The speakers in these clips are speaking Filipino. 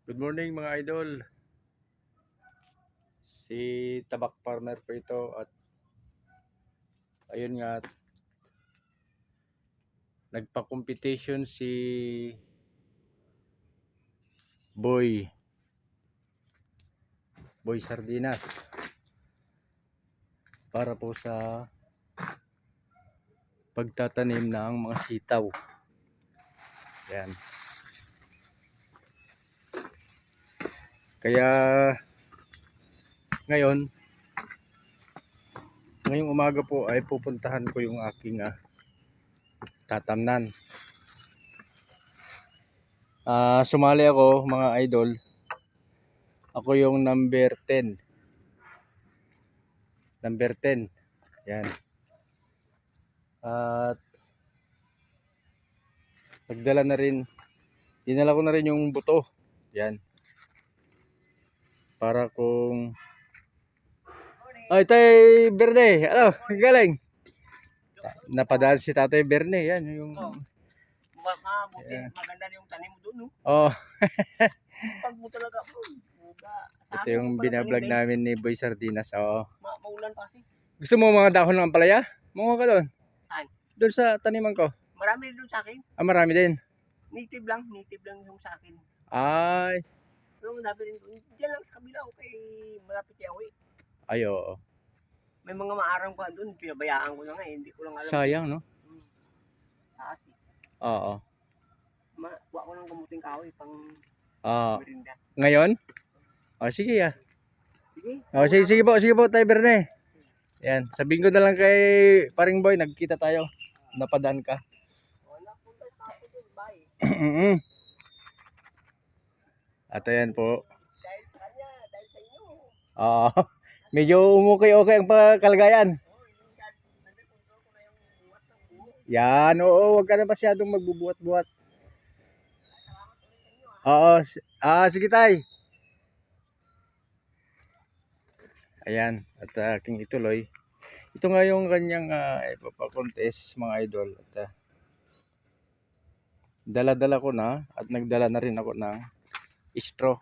Good morning mga idol. Si Tabak Farmer po ito at ayun nga nagpa-competition si Boy Sardinas para po sa pagtatanim ng mga sitaw. Yan. Kaya ngayong umaga po ay pupuntahan ko yung aking tatamnan. Sumali ako mga idol. Ako yung number 10. Number 10. Yan. At dinala ko na rin yung buto. Yan. Para kung Tay Berne, ano, galing. Napadaan si Tatay Berne, yan yung Mabuti, maganda yung tanim mo doon, no? Oh. Pag mo talaga, Ito yung binablog namin ni Boy Sardinas. Oo. Maulan pa kasi. Gusto mo mga dahon ng ampalaya? Mungo ka doon. Saan? Doon sa taniman ko. Marami doon sa akin. Marami din. Native lang yung sa akin. Ay. Pero marami din doon. Diyan lang sa kabila, okay, malapit yaw eh. Ay, oo. May mga maarang pa doon, pinabayaan ko na nga eh. Hindi ko lang alam. Sayang, no? Taas eh. Oo. Kuha ko ng kamuting kahoy pang merinda. Ngayon? Sige ah. Sige. Sige po, Tay Berne. Yan, sabihin ko na lang kay Paring Boy, nagkita tayo. Napadaan ka. Wala po tayo tapo doon, bye. At ayan po. Dahil sa kanya, dahil sa inyo. Oo. Medyo umukay-okay ang kalagayan. Yan, oo, wag ka na masyadong magbubuhat-buhat. Oo, sige tay. Ayan, at aking ituloy. Ito nga yung kanyang ipapakontest mga idol. At dala-dala ko na at nagdala na rin ako ng straw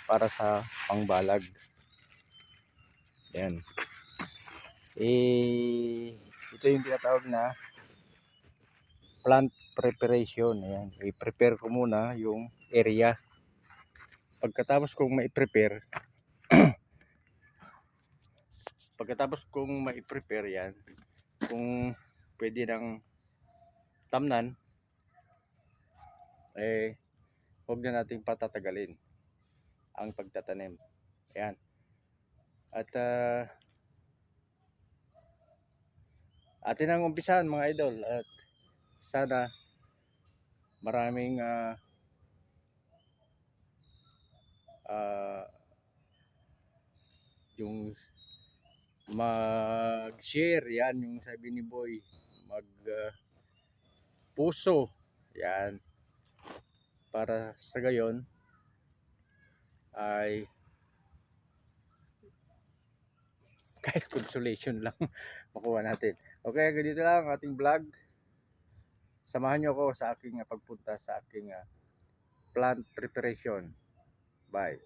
para sa pangbalag. Ayan. Ito yung tinatawag na plant preparation. Ayan. I-prepare ko muna yung area. Pagkatapos kong ma-prepare yan, kung pwede ng tamnan, huwag na nating patatagalin ang pagtatanim. Ayan. At atin ang umpisahan mga idol, at sana maraming yung mag-share, yan yung sabi ni Boy, puso, yan, para sa gayon ay kahit consolation lang makuha natin. Okay, ganito lang ang ating vlog. Samahan nyo ako sa aking pagpunta sa aking plant preparation. Bye.